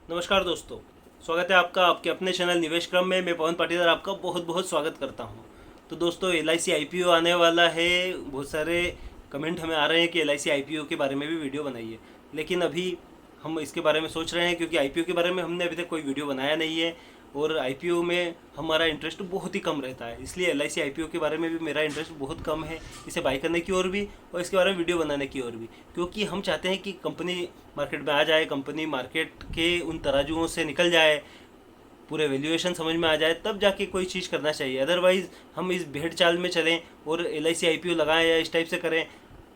नमस्कार दोस्तों, स्वागत है आपका आपके अपने चैनल निवेश क्रम में। मैं पवन पाटीदार आपका बहुत बहुत स्वागत करता हूं। तो दोस्तों, L I C I P O आने वाला है। बहुत सारे कमेंट हमें आ रहे हैं कि L I C I P O के बारे में भी वीडियो बनाइए, लेकिन अभी हम इसके बारे में सोच रहे हैं क्योंकि आई पी ओ के बारे में हमने अभी तक कोई वीडियो बनाया नहीं है और आई पी ओ में हमारा इंटरेस्ट बहुत ही कम रहता है। इसलिए L I C I P O के बारे में भी मेरा इंटरेस्ट बहुत कम है, इसे बाई करने की ओर भी और इसके बारे में वीडियो बनाने की ओर भी, क्योंकि हम चाहते हैं कि कंपनी मार्केट में आ जाए, कंपनी मार्केट के उन तराजुओं से निकल जाए, पूरे वैल्यूएशन समझ में आ जाए, तब जाके कोई चीज़ करना चाहिए। अदरवाइज़ हम इस भेड़ चाल में चलें और L I C I P O लगाएं या इस टाइप से करें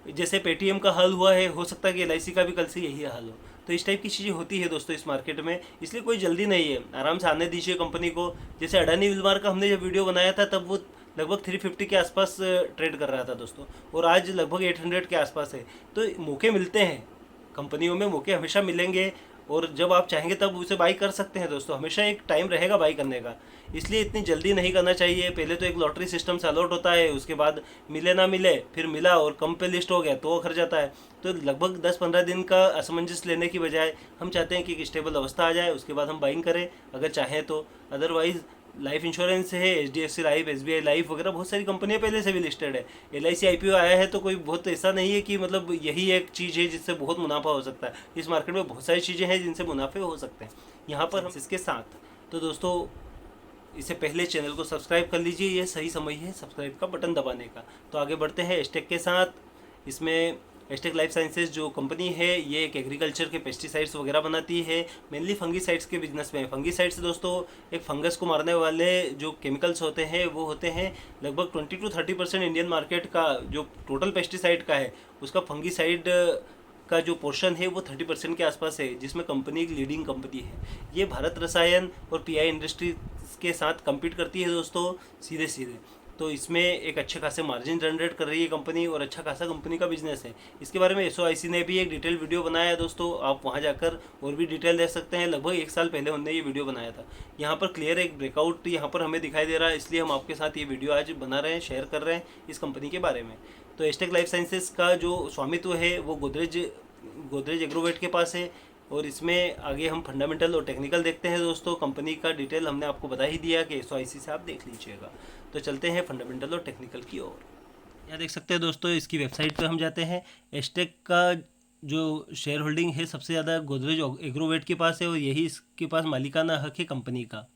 जैसे पेटीएम का हल हुआ है, हो सकता है कि एल आई सी का भी कल से यही हाल हो। तो इस टाइप की चीज़ें होती है दोस्तों इस मार्केट में, इसलिए कोई जल्दी नहीं है, आराम से आने दीजिए कंपनी को। जैसे अडानी विलमार का हमने जब वीडियो बनाया था तब वो लगभग 350 के आसपास ट्रेड कर रहा था दोस्तों, और आज लगभग 800 के आसपास है। तो मौके मिलते हैं, कंपनियों में मौके हमेशा मिलेंगे और जब आप चाहेंगे तब उसे बाई कर सकते हैं दोस्तों। हमेशा एक टाइम रहेगा बाई करने का, इसलिए इतनी जल्दी नहीं करना चाहिए। पहले तो एक लॉटरी सिस्टम से अलॉट होता है, उसके बाद मिले ना मिले, फिर मिला और कम पे लिस्ट हो गया तो वो खर्च जाता है। तो लगभग 10-15 दिन का असमंजस लेने की बजाय हम चाहते हैं कि एक स्टेबल अवस्था आ जाए, उसके बाद हम बाइंग करें अगर चाहें तो। अदरवाइज़ लाइफ इंश्योरेंस है, H D F C life, S B I life वगैरह बहुत सारी कंपनियां पहले से भी लिस्टेड है। L I C I P O आया है तो कोई बहुत ऐसा नहीं है कि मतलब यही एक चीज़ है जिससे बहुत मुनाफा हो सकता है। इस मार्केट में बहुत सारी चीज़ें हैं जिनसे मुनाफे हो सकते हैं। यहाँ पर हम इसके साथ, तो दोस्तों इससे पहले चैनल को सब्सक्राइब कर लीजिए, ये सही समय है सब्सक्राइब का बटन दबाने का। तो आगे बढ़ते हैं एस्टेक के साथ। इसमें एस्टेक लाइफ साइंसेज जो कंपनी है ये एक एग्रीकल्चर के पेस्टिसाइड्स वगैरह बनाती है, मेनली फंगीसाइड्स के बिजनेस में। फंगीसाइड्स दोस्तों एक फंगस को मारने वाले जो केमिकल्स होते हैं वो होते हैं लगभग 20-30% इंडियन मार्केट का जो टोटल पेस्टिसाइड का है उसका फंगीसाइड का जो पोर्शन है वो 30% के आसपास है, जिसमें कंपनी एक लीडिंग कंपनी है। ये भारत रसायन और पी आई इंडस्ट्रीज के साथ कम्पीट करती है दोस्तों सीधे सीधे। तो इसमें एक अच्छे खासे मार्जिन जनरेट कर रही है कंपनी और अच्छा खासा कंपनी का बिजनेस है। इसके बारे में एस ओ आई सी ने भी एक डिटेल वीडियो बनाया है दोस्तों, आप वहां जाकर और भी डिटेल देख सकते हैं। लगभग 1 साल पहले उन्होंने ये वीडियो बनाया था। यहाँ पर क्लियर एक ब्रेकआउट यहाँ पर हमें दिखाई दे रहा है, इसलिए हम आपके साथ ये वीडियो आज बना रहे हैं, शेयर कर रहे हैं इस कंपनी के बारे में। तो एस्टेक लाइफ साइंसेज का जो स्वामित्व है वो गोदरेज गोदरेज एग्रोवेट के पास है। और इसमें आगे हम फंडामेंटल और टेक्निकल देखते हैं दोस्तों। कंपनी का डिटेल हमने आपको बता ही दिया कि एस ओ आई सी से आप देख लीजिएगा। तो चलते हैं फंडामेंटल और टेक्निकल की ओर। यहाँ देख सकते हैं दोस्तों, इसकी वेबसाइट पर हम जाते हैं। एस्टेक का जो शेयर होल्डिंग है सबसे ज़्यादा गोदरेज एग्रोवेट के पास है और यही इसके पास मालिकाना हक है कंपनी का।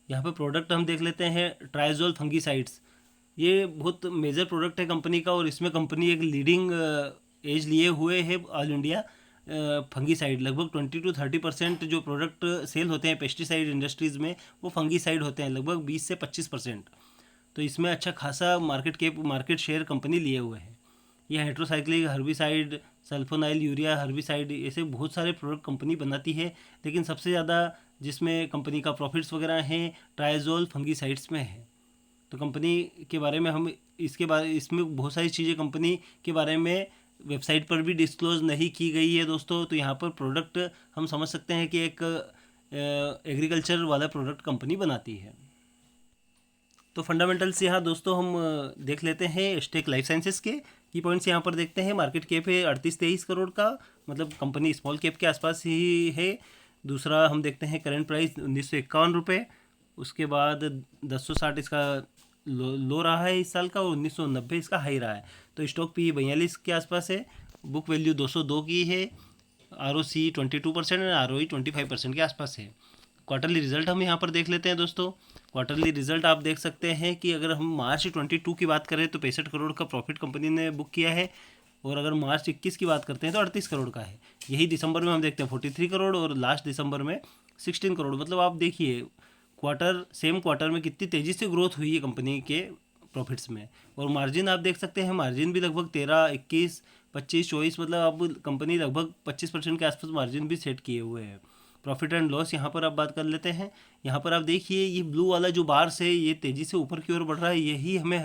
यहाँ पे प्रोडक्ट हम देख लेते हैं, ट्राइजोल फंगीसाइड्स। ये बहुत मेजर प्रोडक्ट है कंपनी का और इसमें कंपनी एक लीडिंग एज लिए हुए है ऑल इंडिया। फंगीसाइड लगभग 20-30% जो प्रोडक्ट सेल होते हैं पेस्टिसाइड इंडस्ट्रीज़ में वो फंगीसाइड होते हैं, लगभग 20 से 25%। तो इसमें अच्छा खासा मार्केट शेयर कंपनी लिए हुए है। ये hydrocyclic herbicide, sulfonyl urea herbicide, ऐसे बहुत सारे प्रोडक्ट कंपनी बनाती है, लेकिन सबसे ज़्यादा जिसमें कंपनी का प्रॉफिट्स वगैरह हैं ट्राइजोल फंगीसाइड्स में है। तो कंपनी के बारे में हम इसमें बहुत सारी चीज़ें कंपनी के बारे में वेबसाइट पर भी डिस्क्लोज नहीं की गई है दोस्तों। तो यहाँ पर प्रोडक्ट हम समझ सकते हैं कि एक एग्रीकल्चर वाला प्रोडक्ट कंपनी बनाती है। तो फंडामेंटल्स यहाँ दोस्तों हम देख लेते हैं स्टेक लाइफ साइंसेज के की पॉइंट्स यहाँ पर देखते हैं। मार्केट कैप है 38-23 करोड़ का, मतलब कंपनी स्मॉल कैप के आसपास ही है। दूसरा हम देखते हैं करंट प्राइस 1951 रुपये, उसके बाद 1060 इसका लो रहा है इस साल का और 1990 इसका हाई रहा है। तो स्टॉक पी 42 के आसपास है, बुक वैल्यू 202 की है, आर ओ सी 22% और आर ओ ई 25% के आसपास है। क्वार्टरली रिजल्ट हम यहाँ पर देख लेते हैं दोस्तों। क्वार्टरली रिजल्ट आप देख सकते हैं कि अगर हम मार्च 22 की बात करें तो 65 करोड़ का प्रॉफिट कंपनी ने बुक किया है, और अगर मार्च 21 की बात करते हैं तो 38 करोड़ का है। यही दिसंबर में हम देखते हैं 43 करोड़ और लास्ट दिसंबर में 16 करोड़। मतलब आप देखिए सेम क्वार्टर में कितनी तेज़ी से ग्रोथ हुई है कंपनी के प्रॉफिट्स में। और मार्जिन आप देख सकते हैं, मार्जिन भी लगभग 13, 21, 25, 24, मतलब अब कंपनी लगभग 25% के आसपास मार्जिन भी सेट किए हुए हैं। प्रॉफिट एंड लॉस यहाँ पर आप बात कर लेते हैं। यहाँ पर आप देखिए ये ब्लू वाला जो बार्स है ये तेज़ी से ऊपर की ओर बढ़ रहा है, यही हमें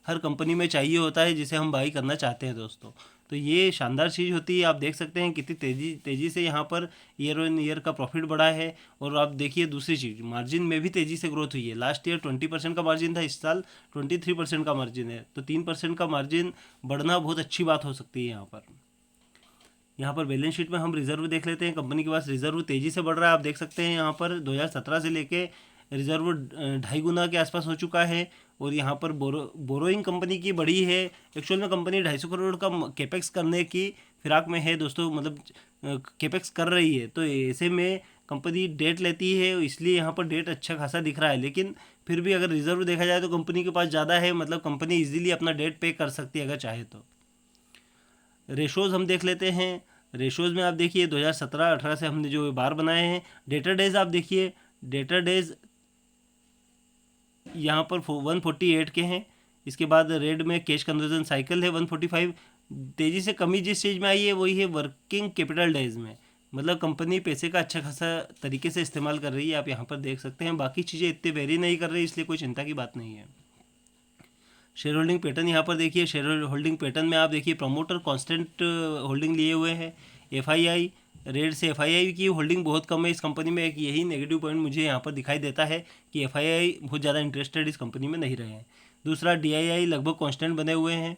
हर कंपनी में चाहिए होता है जिसे हम बाई करना चाहते हैं दोस्तों। तो ये शानदार चीज़ होती है। आप देख सकते हैं कितनी तेज़ी से यहाँ पर ईयर ऑन ईयर का प्रॉफिट बढ़ा है। और आप देखिए दूसरी चीज़, मार्जिन में भी तेज़ी से ग्रोथ हुई है। लास्ट ईयर 20% का मार्जिन था, इस साल 23% का मार्जिन है। तो 3% का मार्जिन बढ़ना बहुत अच्छी बात हो सकती है यहाँ पर। यहाँ पर बैलेंस शीट में हम रिजर्व देख लेते हैं। कंपनी के पास रिजर्व तेज़ी से बढ़ रहा है, आप देख सकते हैं यहाँ पर 2017 से लेके रिजर्व 2.5 गुना के आसपास हो चुका है। और यहाँ पर बोरोइंग कंपनी की बड़ी है। एक्चुअल में कंपनी 250 करोड़ का केपेक्स करने की फिराक में है दोस्तों, मतलब केपेक्स कर रही है। तो ऐसे में कंपनी डेट लेती है, इसलिए यहाँ पर डेट अच्छा खासा दिख रहा है। लेकिन फिर भी अगर रिजर्व देखा जाए तो कंपनी के पास ज़्यादा है, मतलब कंपनी इजीली अपना डेट पे कर सकती है अगर चाहे तो। रेशोज़ हम देख लेते हैं। रेशोज़ में आप देखिए 2017-18 से हमने जो बार बनाए हैं। डेटर डेज आप देखिए, डेटर डेज यहाँ पर 148 के हैं। इसके बाद रेड में कैश कन्वर्जन साइकिल है 145। तेज़ी से कमी जिस चीज़ में आई है वही है वर्किंग कैपिटल डेज में, मतलब कंपनी पैसे का अच्छा खासा तरीके से इस्तेमाल कर रही है, आप यहाँ पर देख सकते हैं। बाकी चीज़ें इतने वेरी नहीं कर रही, इसलिए कोई चिंता की बात नहीं है। शेयर होल्डिंग पैटर्न यहाँ पर देखिए, शेयर होल्डिंग पैटर्न में आप देखिए प्रमोटर कांस्टेंट होल्डिंग लिए हुए हैं। एफआईआई रेड से एफआईआई की होल्डिंग बहुत कम है इस कंपनी में। एक यही नेगेटिव पॉइंट मुझे यहाँ पर दिखाई देता है कि एफआईआई बहुत ज़्यादा इंटरेस्टेड इस कंपनी में नहीं रहे हैं। दूसरा डीआईआई लगभग कांस्टेंट बने हुए हैं।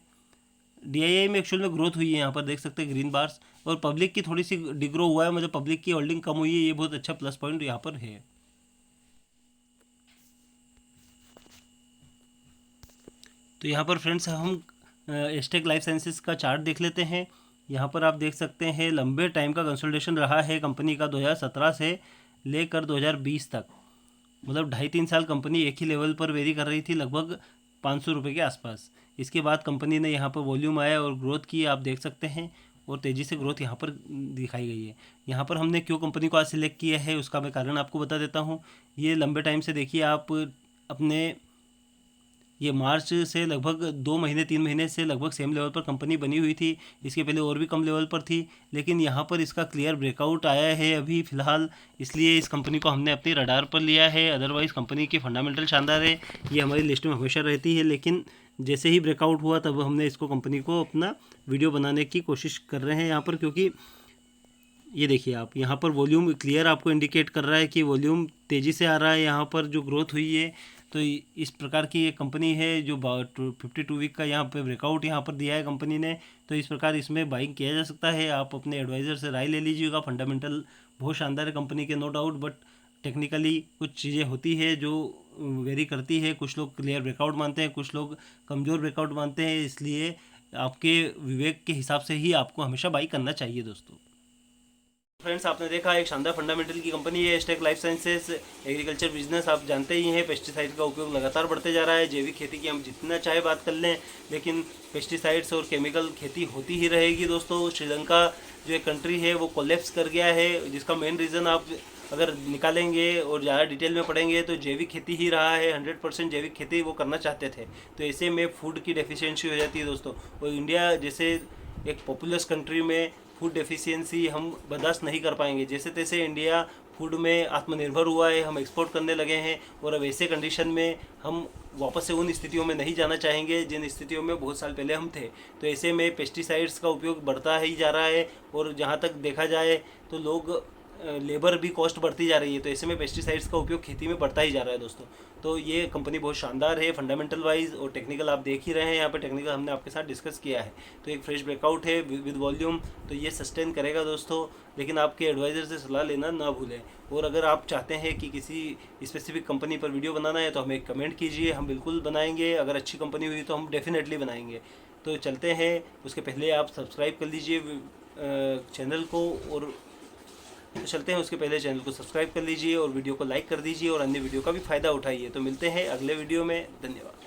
डीआईआई में एक्चुअल में ग्रोथ हुई है, यहाँ पर देख सकते हैं ग्रीन बार्स। और पब्लिक की थोड़ी सी डिग्रो हुआ है, मतलब पब्लिक की होल्डिंग कम हुई है, ये बहुत अच्छा प्लस पॉइंट यहाँ पर है। तो यहाँ पर फ्रेंड्स हम एस्टेक लाइफ साइंसेज का चार्ट देख लेते हैं। यहाँ पर आप देख सकते हैं लंबे टाइम का कंसोलिडेशन रहा है कंपनी का 2017 से लेकर 2020 तक, मतलब 2.5-3 साल कंपनी एक ही लेवल पर वेरी कर रही थी, लगभग 500 रुपये के आसपास। इसके बाद कंपनी ने यहाँ पर वॉल्यूम आया और ग्रोथ की, आप देख सकते हैं। और तेज़ी से ग्रोथ यहाँ पर दिखाई गई है। यहाँ पर हमने क्यों कंपनी को आज सिलेक्ट किया है उसका मैं कारण आपको बता देता हूँ। ये लंबे टाइम से देखिए आप अपने, ये मार्च से लगभग 2 महीने 3 महीने से लगभग सेम लेवल पर कंपनी बनी हुई थी। इसके पहले और भी कम लेवल पर थी, लेकिन यहाँ पर इसका क्लियर ब्रेकआउट आया है अभी फ़िलहाल, इसलिए इस कंपनी को हमने अपनी रडार पर लिया है। अदरवाइज़ कंपनी की फंडामेंटल शानदार है, ये हमारी लिस्ट में हमेशा रहती है। लेकिन जैसे ही ब्रेकआउट हुआ तब हमने इसको कंपनी को अपना वीडियो बनाने की कोशिश कर रहे हैं यहाँ पर, क्योंकि ये देखिए आप यहाँ पर वॉल्यूम क्लियर आपको इंडिकेट कर रहा है कि वॉल्यूम तेज़ी से आ रहा है। यहाँ पर जो ग्रोथ हुई है, तो इस प्रकार की ये कंपनी है जो 52 वीक का यहाँ पे ब्रेकआउट यहाँ पर दिया है कंपनी ने। तो इस प्रकार इसमें बाइंग किया जा सकता है। आप अपने एडवाइज़र से राय ले लीजिएगा। फंडामेंटल बहुत शानदार है कंपनी के, नो डाउट, बट टेक्निकली कुछ चीज़ें होती है जो वेरी करती है। कुछ लोग क्लियर ब्रेकआउट मानते हैं, कुछ लोग कमज़ोर ब्रेकआउट मानते हैं, इसलिए आपके विवेक के हिसाब से ही आपको हमेशा बाई करना चाहिए दोस्तों। फ्रेंड्स, आपने देखा एक शानदार फंडामेंटल की कंपनी है asterisk life sciences. Agriculture business आप जानते ही हैं, पेस्टिसाइड का उपयोग लगातार बढ़ते जा रहा है। जैविक खेती की हम जितना चाहे बात कर लें, लेकिन पेस्टिसाइड्स और केमिकल खेती होती ही रहेगी दोस्तों। श्रीलंका जो एक कंट्री है वो कोलैप्स कर गया है, जिसका मेन रीज़न आप अगर निकालेंगे और ज़्यादा डिटेल में पढ़ेंगे तो जैविक खेती ही रहा है। 100% जैविक खेती वो करना चाहते थे, तो ऐसे में फूड की डेफिशिएंसी हो जाती है दोस्तों। और इंडिया जैसे एक पॉपुलस कंट्री में फूड डेफिशिएंसी हम बर्दाश्त नहीं कर पाएंगे। जैसे तैसे इंडिया फूड में आत्मनिर्भर हुआ है, हम एक्सपोर्ट करने लगे हैं, और अब ऐसे कंडीशन में हम वापस से उन स्थितियों में नहीं जाना चाहेंगे जिन स्थितियों में बहुत साल पहले हम थे। तो ऐसे में पेस्टिसाइड्स का उपयोग बढ़ता ही जा रहा है, और जहाँ तक देखा जाए तो लोग लेबर भी कॉस्ट बढ़ती जा रही है। तो ऐसे में पेस्टिसाइड्स का उपयोग खेती में बढ़ता ही जा रहा है दोस्तों। तो ये कंपनी बहुत शानदार है फंडामेंटल वाइज, और टेक्निकल आप देख ही रहे हैं। यहाँ पे टेक्निकल हमने आपके साथ डिस्कस किया है। तो एक फ्रेश ब्रेकआउट है विद वॉल्यूम, तो ये सस्टेन करेगा दोस्तों। लेकिन आपके एडवाइज़र से सलाह लेना ना भूलें। और अगर आप चाहते हैं कि किसी स्पेसिफिक कंपनी पर वीडियो बनाना है तो हमें कमेंट कीजिए, हम बिल्कुल बनाएंगे। अगर अच्छी कंपनी हुई तो हम डेफिनेटली बनाएंगे। तो चलते हैं, उसके पहले आप सब्सक्राइब कर लीजिए चैनल को, और चलते हैं उसके पहले चैनल को सब्सक्राइब कर लीजिए और वीडियो को लाइक कर दीजिए, और अन्य वीडियो का भी फ़ायदा उठाइए। तो मिलते हैं अगले वीडियो में, धन्यवाद।